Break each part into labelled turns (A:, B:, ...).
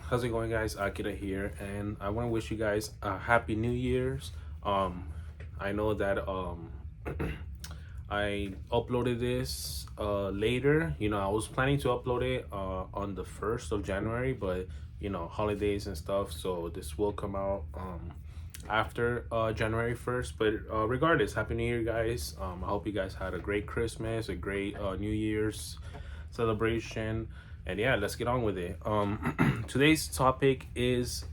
A: How's it going, guys? Akira here, and I want to wish you guys a happy New Year's. Um, I know that I uploaded this later. I was planning to upload it on the 1st of January, but holidays and stuff, so this will come out after January 1st. But regardless, happy New Year, guys. I hope you guys had a great Christmas, a great New Year's celebration, and yeah, let's get on with it. Today's topic is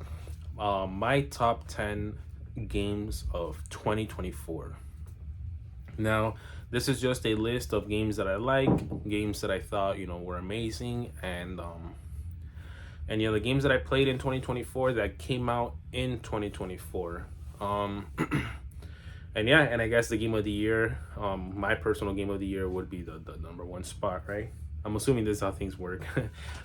A: my top 10 games of 2024. Now, this is just a list of games that I like, games that I thought were amazing, and the games that I played in 2024 that came out in 2024. Um, and yeah, and I guess the game of the year, my personal game of the year would be the number one spot, right? I'm assuming this is how things work.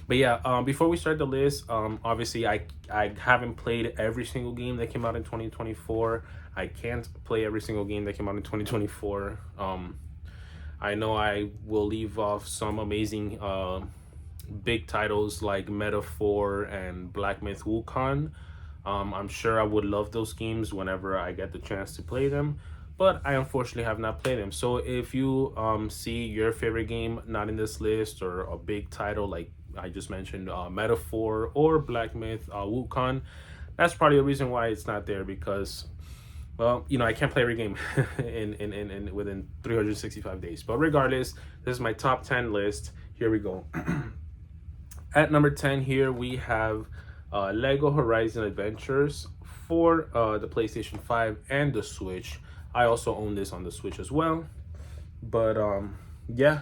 A: But yeah, before we start the list, obviously I haven't played every single game that came out in 2024. I can't play every single game that came out in 2024. I know I will leave off some amazing big titles like Metaphor and Black Myth Wukong. I'm sure I would love those games whenever I get the chance to play them, but I unfortunately have not played them. So if you see your favorite game not in this list, or a big title like I just mentioned, Metaphor or Black Myth Wukong, that's probably the reason why it's not there, because well, I can't play every game in within 365 days. But regardless, this is my top 10 list. Here we go. At number 10 here, we have Lego Horizon Adventures for the PlayStation 5 and the Switch. I also own this on the Switch as well. But yeah,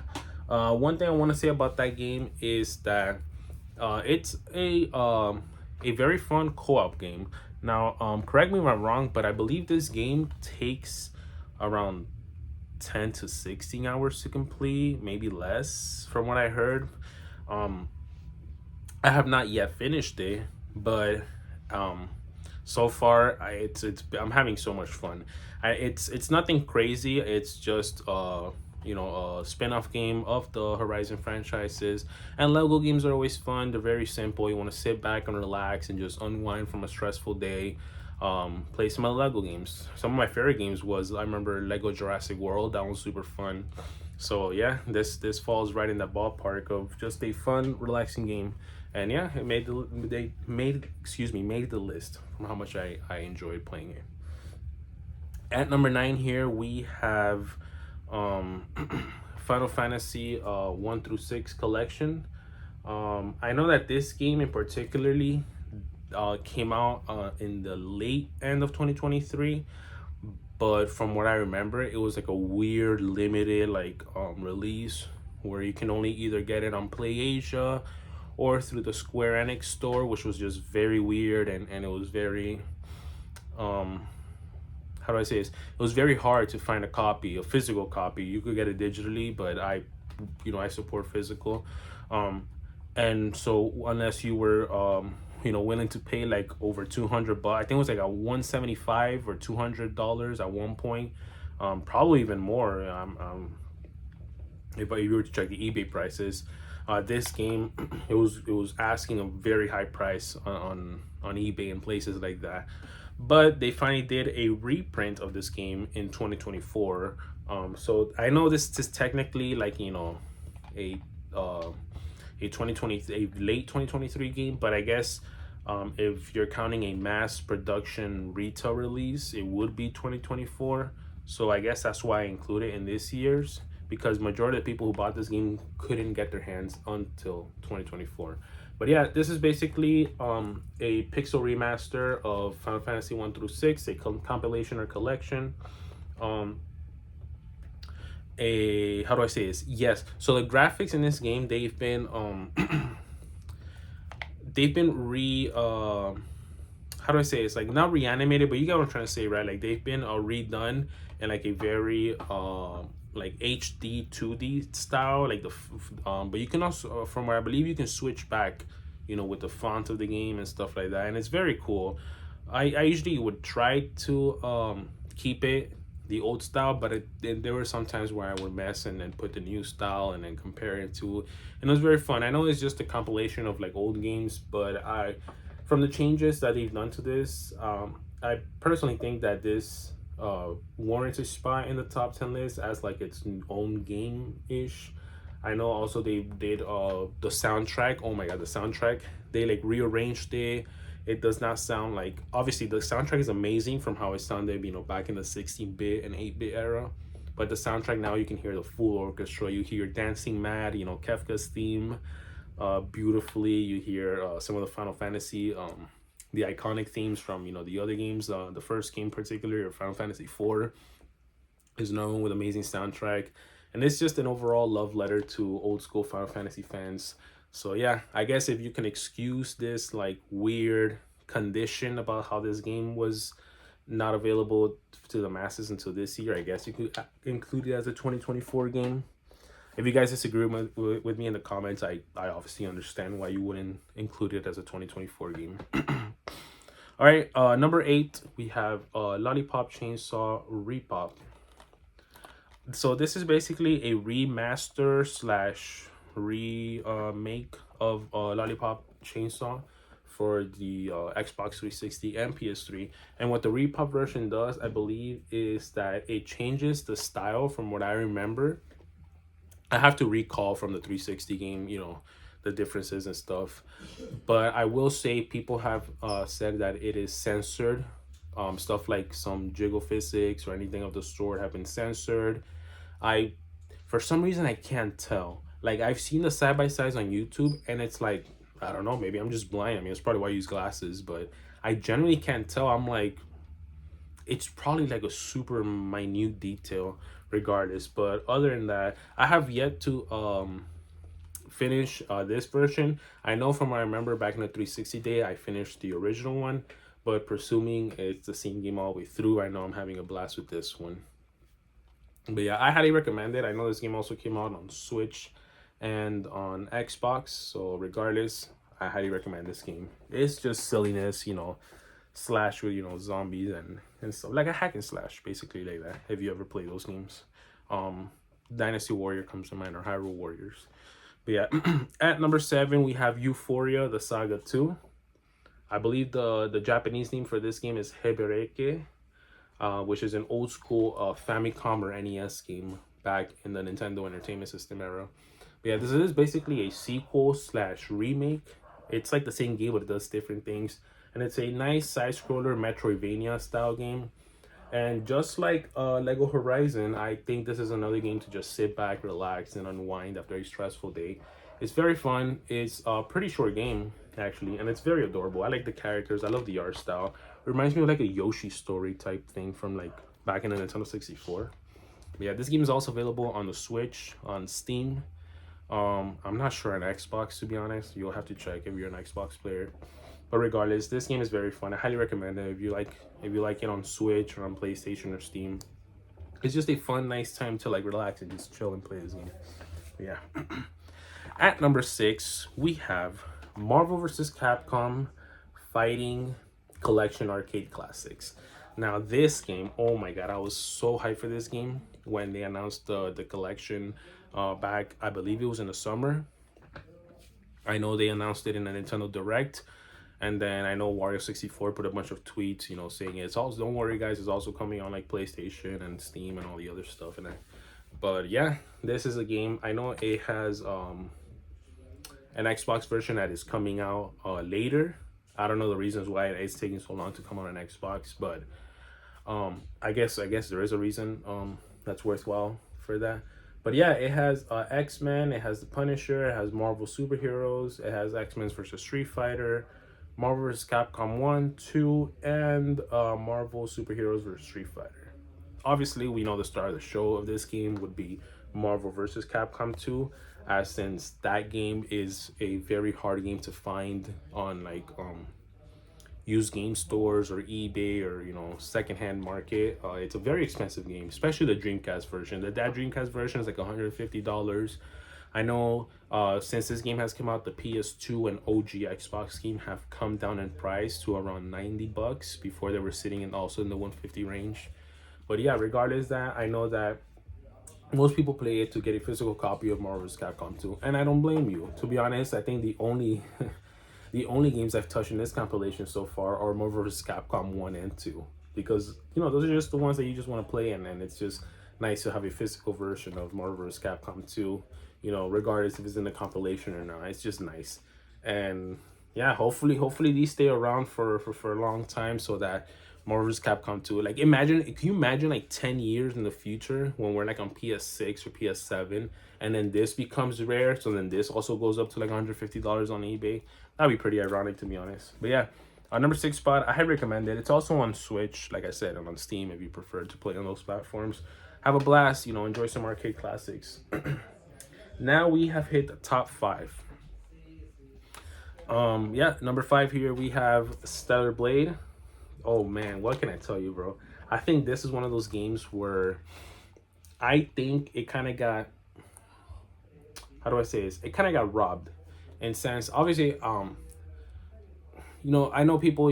A: one thing I want to say about that game is that it's a very fun co-op game. Now, correct me if I'm wrong, but I believe this game takes around 10 to 16 hours to complete, maybe less from what I heard. Um, I have not yet finished it, but so far it's I'm having so much fun. It's nothing crazy. It's just a spin-off game of the Horizon franchises. And Lego games are always fun. They're very simple. You want to sit back and relax and just unwind from a stressful day. Play some of the Lego games. Some of my favorite games was, I remember, Lego Jurassic World. That was super fun. So yeah, this falls right in the ballpark of just a fun, relaxing game. And yeah, it made made the list from how much I enjoyed playing it. At number 9 here, we have um Final Fantasy 1 through 6 collection. I know that this game in particularly came out in the late end of 2023, but from what I remember, it was like a weird limited like release where you can only either get it on PlayAsia or through the Square Enix store, which was just very weird, and it was very um how do I say this? It was very hard to find a physical copy. You could get it digitally, but I support physical. Um, and so unless you were willing to pay like over 200 bucks, I think it was like a 175 or $200 at one point, probably even more. If you were to check the eBay prices, this game it was asking a very high price on eBay and places like that. But they finally did a reprint of this game in 2024. So I know this is technically like a uh, a 2020 a late 2023 game, but I guess if you're counting a mass production retail release, it would be 2024. So I guess that's why I include it in this year's, because majority of the people who bought this game couldn't get their hands until 2024. But yeah, this is basically a pixel remaster of Final Fantasy 1 through 6, a compilation or collection. Um, a How do I say this? Yes. So the graphics in this game, they've been how do I say, it's like not reanimated, but you get what I'm trying to say, right? Like they've been redone in like a very like HD 2D style, like but you can also from where I believe you can switch back, with the font of the game and stuff like that, and it's very cool. I usually would try to keep it the old style, but there were some times where I would mess and then put the new style and then compare it to, and it was very fun. I know it's just a compilation of like old games, but from the changes that they've done to this, I personally think that this warrants a spot in the top 10 list as like its own game ish. I know also they did the soundtrack. Oh my god, the soundtrack. They like rearranged it. It does not sound like, obviously the soundtrack is amazing from how it sounded, back in the 16-bit and 8-bit era. But the soundtrack now, you can hear the full orchestra. You hear Dancing Mad, Kefka's theme beautifully. You hear some of the Final Fantasy, the iconic themes from the other games. The first game particularly, or Final Fantasy 4, is known with amazing soundtrack, and it's just an overall love letter to old school Final Fantasy fans. So yeah, I guess if you can excuse this like weird condition about how this game was not available to the masses until this year, I guess you could include it as a 2024 game. If you guys disagree with me in the comments, I obviously understand why you wouldn't include it as a 2024 game. All right, number 8, we have Lollipop Chainsaw Repop. So this is basically a remaster slash remake of Lollipop Chainsaw for the Xbox 360 and PS3. And what the Repop version does, I believe, is that it changes the style from what I remember. I have to recall from the 360 game, the differences and stuff. But I will say people have said that it is censored. Stuff like some jiggle physics or anything of the sort have been censored. For some reason, I can't tell. Like, I've seen the side by sides on YouTube, and it's like, I don't know, maybe I'm just blind. I mean, it's probably why I use glasses, but I generally can't tell. I'm like, it's probably like a super minute detail regardless. But other than that, I have yet to finish this version. I know from what I remember back in the 360 day, I finished the original one, but presuming it's the same game all the way through, I know I'm having a blast with this one. But yeah, I highly recommend it. I know this game also came out on Switch and on Xbox, so regardless, I highly recommend this game. It's just silliness, slash with zombies and stuff, like a hack and slash, basically, like that. If you ever play those games, Dynasty Warrior comes to mind, or Hyrule Warriors. But yeah, at number 7 we have Euphoria: The Saga 2. I believe the Japanese name for this game is Hebereke, which is an old school Famicom or NES game back in the Nintendo Entertainment System era. But yeah, this is basically a sequel slash remake. It's like the same game, but it does different things. And it's a nice side-scroller Metroidvania style game. And just like Lego Horizon, I think this is another game to just sit back, relax, and unwind after a stressful day. It's very fun. It's a pretty short game, actually, and it's very adorable. I like the characters. I love the art style. It reminds me of like a Yoshi story type thing from like back in the Nintendo 64. But yeah, this game is also available on the Switch, on Steam. I'm not sure on Xbox, to be honest. You'll have to check if you're an Xbox player. But regardless, this game is very fun. I highly recommend it if you like it on Switch or on PlayStation or Steam. It's just a fun, nice time to like relax and just chill and play this game. But yeah. At number 6, we have Marvel vs. Capcom Fighting Collection Arcade Classics. Now this game, oh my god, I was so hyped for this game when they announced the collection back, I believe it was in the summer. I know they announced it in a Nintendo Direct, and then I know Wario64 put a bunch of tweets, saying it's also, don't worry guys, it's also coming on like PlayStation and Steam and all the other stuff. But yeah, this is a game. I know it has an Xbox version that is coming out later. I don't know the reasons why it's taking so long to come out on Xbox, but I guess there is a reason that's worthwhile for that. But yeah, it has X-Men, it has the Punisher, it has Marvel superheroes, it has X-Men versus Street Fighter, Marvel vs. Capcom 1, 2, and Marvel superheroes versus Street Fighter. Obviously, we know the star of the show of this game would be Marvel vs. Capcom 2, as since that game is a very hard game to find on like used game stores or eBay or secondhand market. It's a very expensive game, especially the Dreamcast version. That Dreamcast version is like $150. I know since this game has come out, the PS2 and OG Xbox game have come down in price to around $90 before they were sitting in also in the 150 range. But yeah, regardless that, I know that most people play it to get a physical copy of Marvel vs. Capcom 2, and I don't blame you. To be honest, I think the only the only games I've touched in this compilation so far are Marvel vs. Capcom 1 and 2, because those are just the ones that you just want to play, and it's just nice to have a physical version of Marvel vs. Capcom 2. Regardless if it's in the compilation or not, it's just nice. And yeah, hopefully these stay around for a long time, so that Marvel vs. Capcom 2, like, can you imagine like 10 years in the future when we're like on PS6 or PS7, and then this becomes rare, so then this also goes up to like $150 on eBay? That'd be pretty ironic, to be honest. But yeah, number 6 spot, I highly recommend it. It's also on Switch, like I said, and on Steam if you prefer to play on those platforms. Have a blast, enjoy some arcade classics. Now we have hit the top 5. Yeah, number 5 here we have Stellar Blade. Oh man, what can I tell you, bro? I think this is one of those games where I think it kind of got, how do I say this? It kind of got robbed, in sense. Obviously, I know people,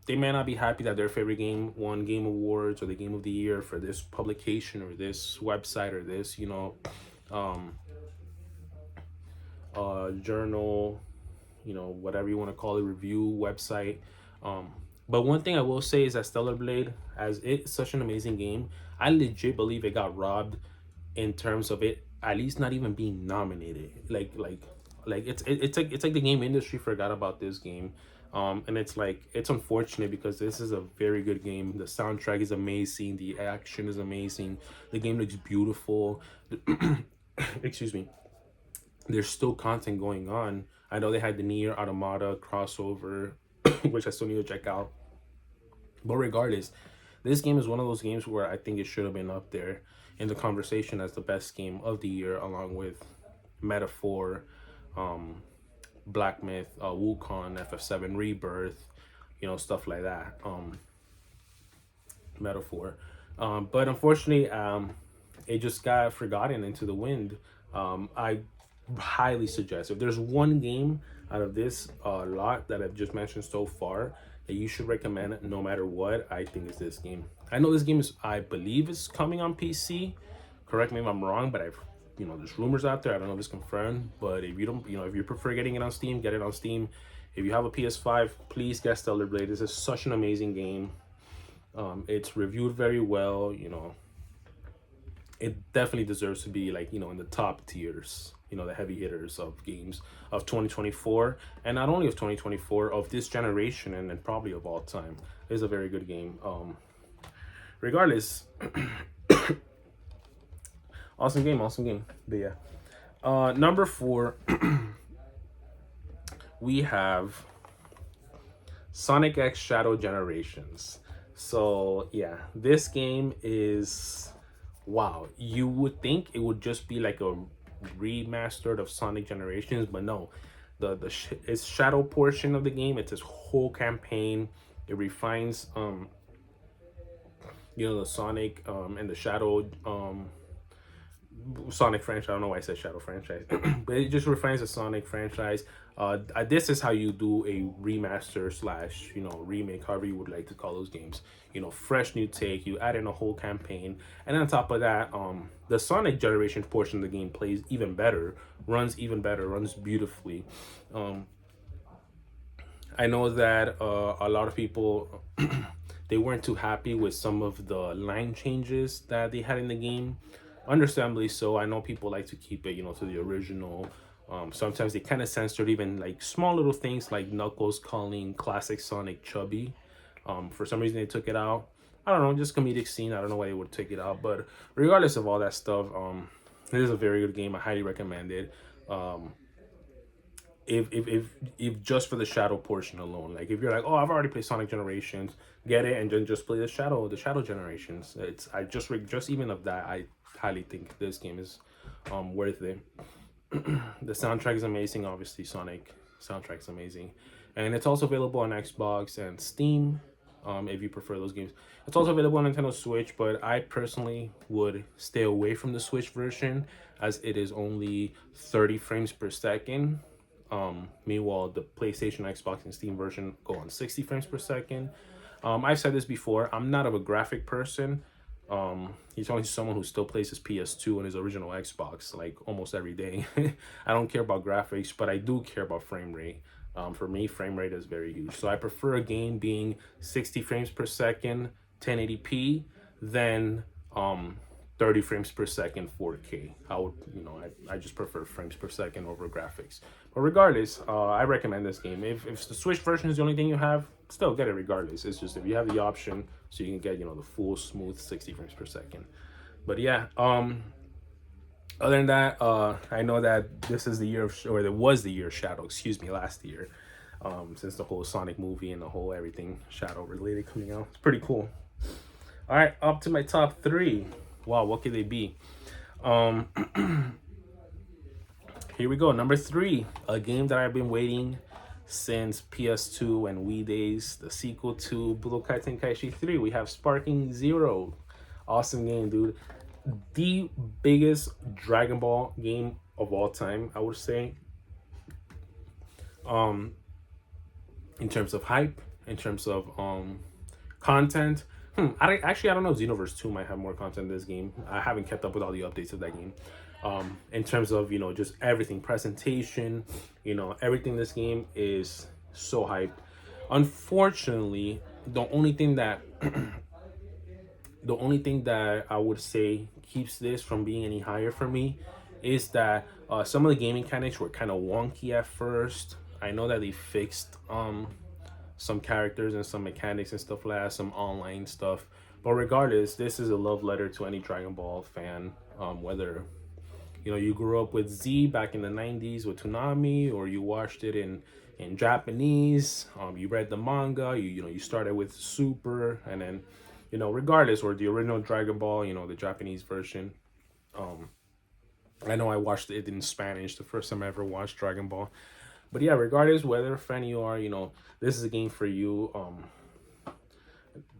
A: they may not be happy that their favorite game won Game Awards or the Game of the Year for this publication or this website or this, um, journal, whatever you want to call it, review website. But one thing I will say is that Stellar Blade, as it's such an amazing game, I legit believe it got robbed in terms of it at least not even being nominated. Like it's like the game industry forgot about this game. And it's unfortunate because this is a very good game. The soundtrack is amazing, the action is amazing, the game looks beautiful. Excuse me. There's still content going on. I know they had the Nier Automata crossover, which I still need to check out. But regardless, this game is one of those games where I think it should have been up there in the conversation as the best game of the year, along with Metaphor, Black Myth, Wukong, FF7 Rebirth, stuff like that. Metaphor. But unfortunately, it just got forgotten into the wind. I highly suggest, if there's one game out of this lot that I've just mentioned so far that you should recommend no matter what, I think it's this game. I know this game I believe is coming on PC. Correct me if I'm wrong, but there's rumors out there. I don't know if it's confirmed, but if you don't, if you prefer getting it on Steam, get it on Steam. If you have a PS5, please get Stellar Blade. This is such an amazing game. It's reviewed very well. It definitely deserves to be in the top tiers, the heavy hitters of games of 2024, and not only of 2024, of this generation, and then probably of all time. It's a very good game. Regardless, awesome game. But yeah, number 4, we have Sonic X Shadow Generations. So yeah, this game is, wow. You would think it would just be like a remastered of Sonic Generations, but no. It's Shadow portion of the game. It's this whole campaign. It refines the Sonic and the Shadow Sonic franchise. I don't know why I said Shadow franchise, but it just refines the Sonic franchise. This is how you do a remaster slash remake, however you would like to call those games. Fresh new take. You add in a whole campaign, and on top of that, the Sonic Generation portion of the game plays even better, runs beautifully. I know that a lot of people they weren't too happy with some of the line changes that they had in the game. Understandably so. I know people like to keep it, to the original. Sometimes they kind of censored even like small little things like Knuckles calling classic Sonic chubby. For some reason they took it out. I don't know, just comedic scene. I don't know why they would take it out, but regardless of all that stuff, it is a very good game. I highly recommend it. If just for the Shadow portion alone, like if you're like, oh, I've already played Sonic Generations, get it and then just play the Shadow Generations. Just even of that, I highly think this game is worth it. The soundtrack is amazing. Obviously, Sonic soundtrack is amazing, and it's also available on Xbox and Steam. If you prefer those games, it's also available on Nintendo Switch. But I personally would stay away from the Switch version, as it is only 30 frames per second. Meanwhile, the PlayStation, Xbox, and Steam version go on 60 frames per second. I've said this before. I'm not of a graphic person. He's only someone who still plays his PS2 and his original Xbox like almost every day. I don't care about graphics, but I do care about frame rate. For me, frame rate is very huge. So I prefer a game being 60 frames per second, 1080p, than 30 frames per second, 4K. I would, I just prefer frames per second over graphics. But regardless, I recommend this game. If the Switch version is the only thing you have, still get it regardless. It's just if you have the option, so you can get the full smooth 60 frames per second. But yeah, other than that, I know that this is the year of, or it was the year of Shadow. Excuse me, last year. Since the whole Sonic movie and the whole everything Shadow related coming out, it's pretty cool. All right, up to my top three. Wow, what could they be? Here we go. Number three, a game that I've been waiting since PS2 and Wii days. The sequel to Budokai Tenkaichi 3. We have Sparking Zero. Awesome game, dude. The biggest Dragon Ball game of all time, I would say. In terms of hype, in terms of content. I don't know. Xenoverse 2 might have more content in this game. I haven't kept up with all the updates of that game. In terms of just everything, presentation, everything in this game is so hyped. Unfortunately, the only thing that I would say keeps this from being any higher for me is that some of the gaming mechanics were kind of wonky at first. I know that they fixed some characters and some mechanics and stuff like that, some online stuff. But regardless, this is a love letter to any Dragon Ball fan, whether you grew up with Z back in the 90s with Toonami, or you watched it in Japanese, you read the manga, you started with Super, and then regardless, or the original Dragon Ball, the Japanese version. I know I watched it in Spanish the first time I ever watched Dragon Ball. But yeah, regardless whether fan you are, this is a game for you.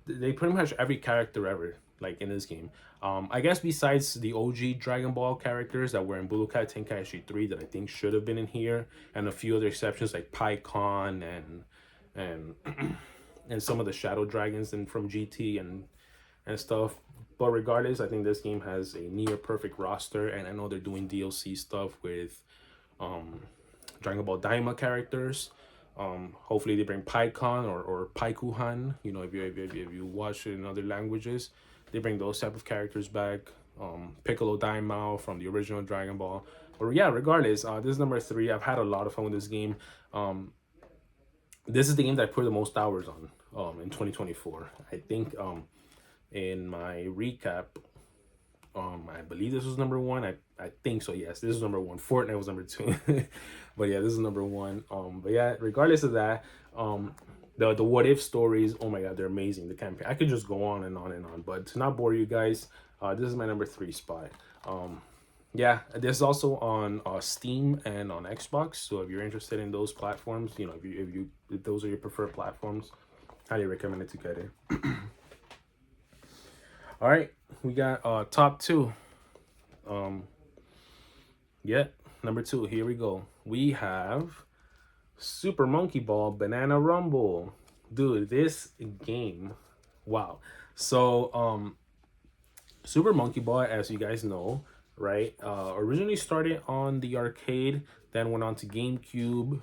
A: They pretty much every character ever, like in this game. I guess besides the OG Dragon Ball characters that were in Budokai Tenkaichi 3 that I think should have been in here, and a few other exceptions like Pikkon and and some of the Shadow Dragons and from GT and stuff. But regardless, I think this game has a near perfect roster, and I know they're doing DLC stuff with Dragon Ball Daima characters. Hopefully they bring Pikkon or Paikuhan. If you watch it in other languages, they bring those type of characters back. Piccolo Daimao from the original Dragon Ball. But yeah, regardless, this is number three. I've had a lot of fun with this game. This is the game that I put the most hours on in 2024. I think in my recap, I believe this was number one. I think so. Yes, this is number one. Fortnite was number two. But yeah, this is number one. But yeah, regardless of that, the what if stories, oh my god, they're amazing. The campaign, I could just go on and on and on, but to not bore you guys, this is my number three spot. Yeah, this is also on Steam and on Xbox. So if you're interested in those platforms, if those are your preferred platforms, highly recommend it to get it. All right, we got top two. Yeah, number two. Here we go. We have Super Monkey Ball Banana Rumble. Dude, this game, wow. So Super Monkey Ball, as you guys know, right, originally started on the arcade, then went on to GameCube,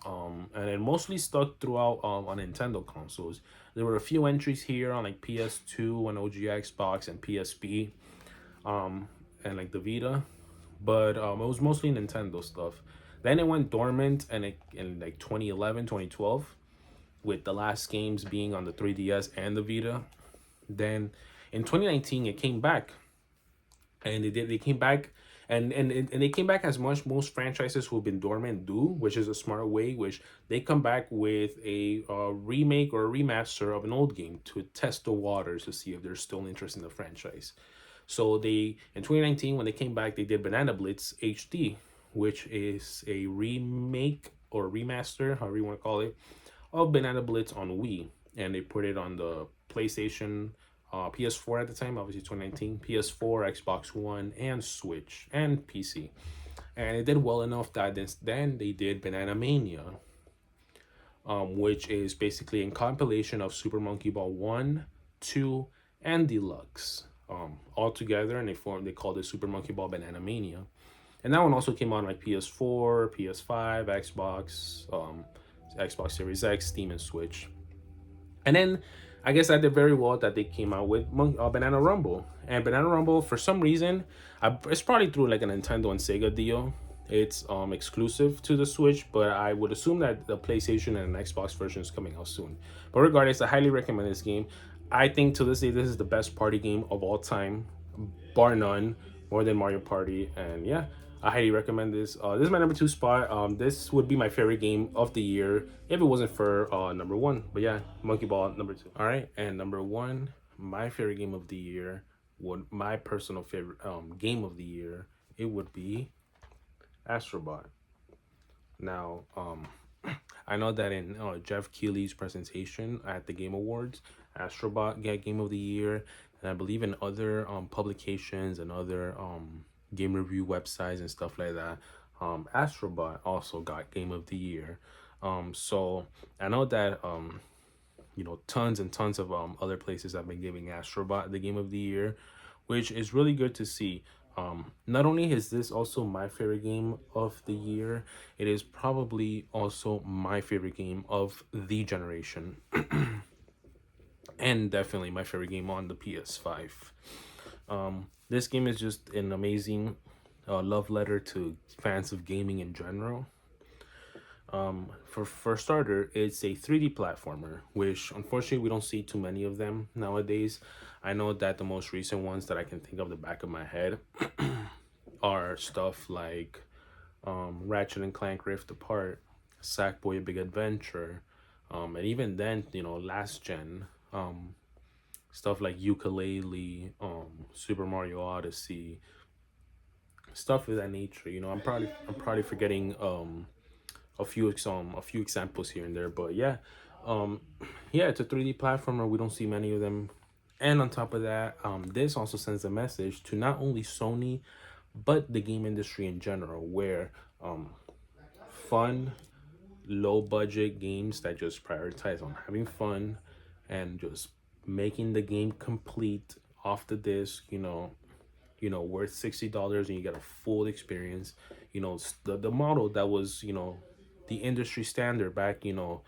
A: and it mostly stuck throughout on Nintendo consoles. There were a few entries here on like PS2 and OG Xbox and PSP, and like the Vita, but it was mostly Nintendo stuff. Then it went dormant and in like 2011, 2012, with the last games being on the 3DS and the Vita. Then in 2019 it came back, and they came back. And they came back as most franchises who've been dormant do, which is a smart way, which they come back with a remake or a remaster of an old game to test the waters to see if there's still interest in the franchise. So in 2019, when they came back, they did Banana Blitz HD, which is a remake or remaster, however you want to call it, of Banana Blitz on Wii. And they put it on the PlayStation, PS4 at the time, obviously 2019, PS4, Xbox One, and Switch, and PC. And it did well enough that then they did Banana Mania. which is basically a compilation of Super Monkey Ball 1, 2, and Deluxe, all together, and they called it Super Monkey Ball Banana Mania. And that one also came on like PS4, PS5, Xbox, Xbox Series X, Steam, and Switch. And then I guess I did very well that they came out with Banana Rumble. And Banana Rumble, for some reason, it's probably through like a Nintendo and Sega deal. It's exclusive to the Switch, but I would assume that the PlayStation and an Xbox version is coming out soon. But regardless, I highly recommend this game. I think to this day, this is the best party game of all time, bar none, more than Mario Party. And yeah, I highly recommend this. This is my number two spot. This would be my favorite game of the year if it wasn't for number one. But yeah, Monkey Ball number two. All right, and number one, my favorite game of the year, would my personal favorite game of the year, it would be Astrobot. Now, I know that in Jeff Keighley's presentation at the Game Awards, Astrobot got Game of the Year, and I believe in other publications and other game review websites and stuff like that, Astrobot also got Game of the Year. So I know that tons and tons of other places have been giving Astrobot the Game of the Year, which is really good to see. Not only is this also my favorite game of the year, it is probably also my favorite game of the generation, and definitely my favorite game on the PS5. This game is just an amazing love letter to fans of gaming in general. For starter, it's a 3D platformer, which unfortunately we don't see too many of them nowadays. I know that the most recent ones that I can think of the back of my head are stuff like Ratchet and Clank Rift Apart, Sackboy: A Big Adventure, and even then, last gen, stuff like Ukulele, Super Mario Odyssey, stuff of that nature. I'm probably forgetting a few examples here and there, but yeah, um yeah, it's a 3D platformer. We don't see many of them. And on top of that, this also sends a message to not only Sony but the game industry in general, where fun, low budget games that just prioritize on having fun and just making the game complete off the disc, worth $60 and you get a full experience. The model that was, the industry standard back, you know,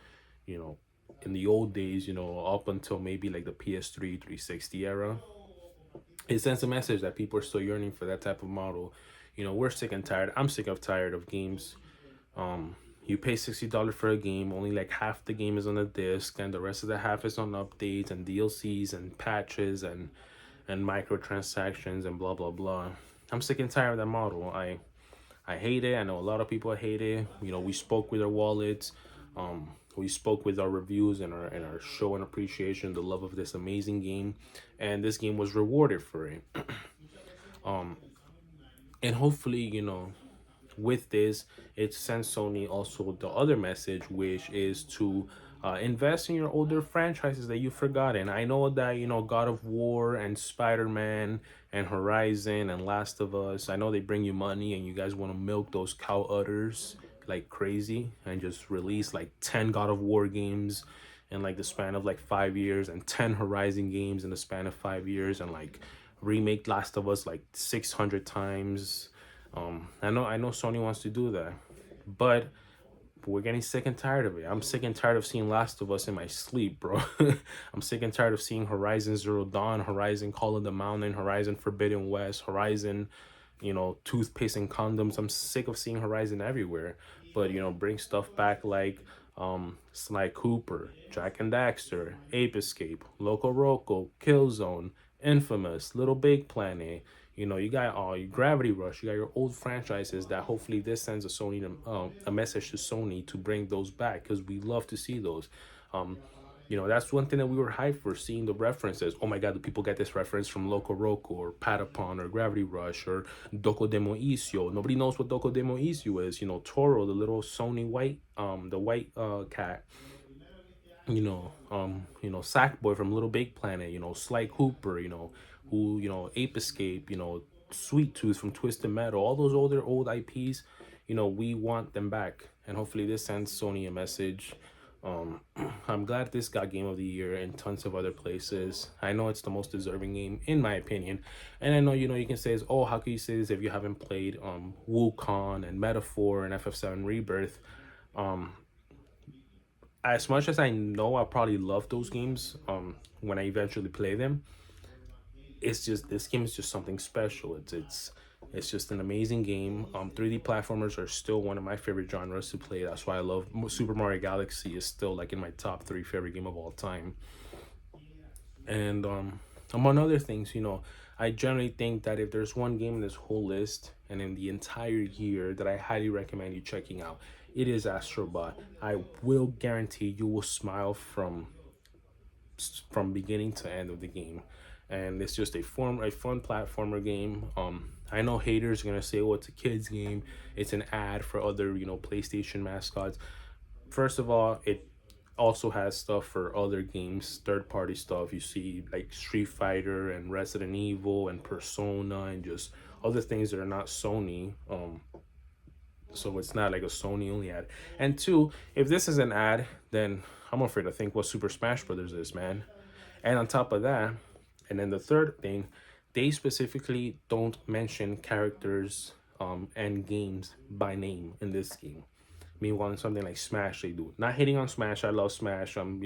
A: in the old days, up until maybe like the PS3 360 era. It sends a message that people are still yearning for that type of model. We're sick and tired. I'm sick of tired of games. You pay $60 for a game, only like half the game is on the disc, and the rest of the half is on updates and DLCs and patches and microtransactions and blah blah blah. I'm sick and tired of that model. I hate it. I know a lot of people hate it. We spoke with our wallets. We spoke with our reviews and our show and appreciation, the love of this amazing game, and this game was rewarded for it. And hopefully, with this, it sends Sony also the other message, which is to invest in your older franchises that you've forgotten. I know that, God of War and Spider-Man and Horizon and Last of Us, I know they bring you money and you guys want to milk those cow udders like crazy and just release like 10 God of War games in like the span of like 5 years, and 10 Horizon games in the span of 5 years, and like remake Last of Us like 600 times. I know Sony wants to do that, but we're getting sick and tired of it. I'm sick and tired of seeing Last of Us in my sleep, bro. I'm sick and tired of seeing Horizon Zero Dawn, Horizon Call of the Mountain, Horizon Forbidden West, Horizon, toothpaste and condoms. I'm sick of seeing Horizon everywhere. But, bring stuff back like Sly Cooper, Jack and Daxter, Ape Escape, Loco Roco, Killzone, Infamous, Little Big Planet. You got your Gravity Rush. You got your old franchises that hopefully this sends a message to Sony to bring those back, because we love to see those. That's one thing that we were hyped for, seeing the references. Oh my God, the people get this reference from Loco Roco or Patapon or Gravity Rush or Doko Demo Isio. Nobody knows what Doko Demo Isio is. Toro, the little Sony white, the white cat. Sackboy from Little Big Planet, Sly Cooper, Ape Escape, Sweet Tooth from Twisted Metal, all those old IPs, we want them back. And hopefully this sends Sony a message Um, I'm glad this got Game of the Year and tons of other places. I know it's the most deserving game in my opinion, and I know you can say is, oh, how can you say this if you haven't played Wukong and Metaphor and FF7 Rebirth? Um, as much as I know I probably love those games when I eventually play them, it's just this game is just something special. It's just an amazing game. 3D platformers are still one of my favorite genres to play. That's why I love Super Mario Galaxy is still like in my top three favorite game of all time. And among other things, I generally think that if there's one game in this whole list and in the entire year that I highly recommend you checking out, it is Astrobot. I will guarantee you will smile from beginning to end of the game, and it's just a fun platformer game. I know haters are gonna say, "Oh, it's a kids game. It's an ad for other PlayStation mascots." First of all, it also has stuff for other games, third party stuff. You see like Street Fighter and Resident Evil and Persona and just other things that are not Sony. So it's not like a Sony only ad. And two, if this is an ad, then I'm afraid to think what Super Smash Brothers is, man. And on top of that, and then the third thing, they specifically don't mention characters and games by name in this game. Meanwhile, in something like Smash, they do. Not hating on Smash, I love Smash. I'm,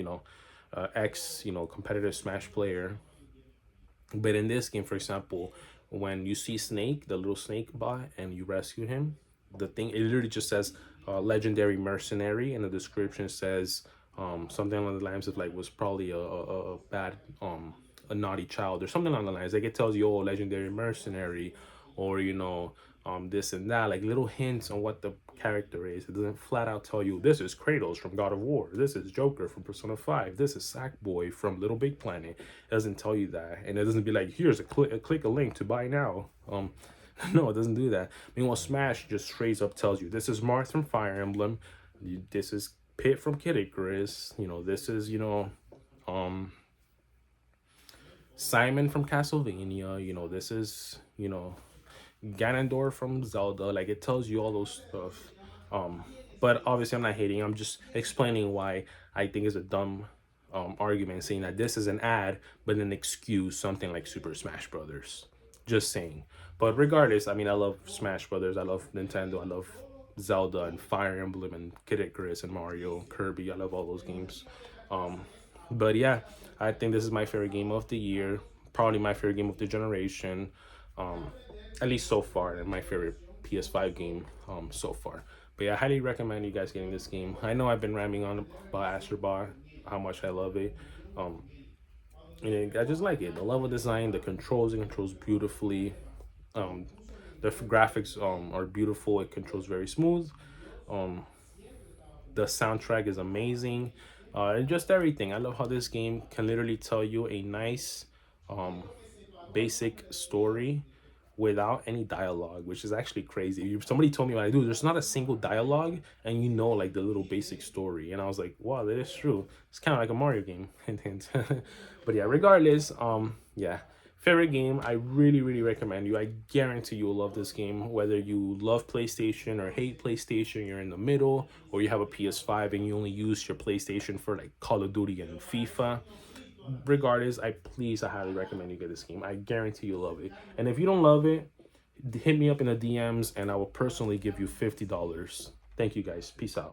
A: ex, competitive Smash player. But in this game, for example, when you see Snake, the little snake bot, and you rescue him, the thing it literally just says legendary mercenary, and the description says something along the lines of like was probably a bad a naughty child or something along the lines. Like it tells you, oh, legendary mercenary, or this and that, like little hints on what the character is. It doesn't flat out tell you this is Kratos from God of War, this is Joker from Persona 5, this is Sackboy from Little Big Planet. It doesn't tell you that, and it doesn't be like, here's click a link to buy now. No, it doesn't do that. Meanwhile, Smash just straight up tells you this is Marth from Fire Emblem, this is Pit from Kid Icarus, this is um Simon from Castlevania, this is Ganondorf from Zelda. Like it tells you all those stuff. Um, but obviously I'm not hating. I'm just explaining why I think it's a dumb argument saying that this is an ad, but then excuse something like Super Smash Brothers. Just saying. But regardless, I mean, I love Smash Brothers. I love Nintendo. I love Zelda and Fire Emblem and Kid Icarus and Mario, Kirby. I love all those games. Um, but yeah, I think this is my favorite game of the year. Probably my favorite game of the generation. Um, at least so far, and my favorite PS5 game so far. But yeah, I highly recommend you guys getting this game. I know I've been ramming on about Astrobot, how much I love it. Um, and I just like it. The level design, the controls, it controls beautifully. Um, the graphics are beautiful. It controls very smooth. Um, the soundtrack is amazing. And just everything. I love how this game can literally tell you a nice, um, basic story without any dialogue, which is actually crazy. Somebody told me, like, dude, there's not a single dialogue, and like the little basic story. And I was like, wow, that is true. It's kind of like a Mario game. But yeah, regardless, yeah, favorite game. I really, really recommend you. I guarantee you'll love this game. Whether you love PlayStation or hate PlayStation, you're in the middle, or you have a PS5 and you only use your PlayStation for like Call of Duty and FIFA. Regardless, I highly recommend you get this game. I guarantee you'll love it. And if you don't love it, hit me up in the DMs and I will personally give you $50. Thank you guys. Peace out.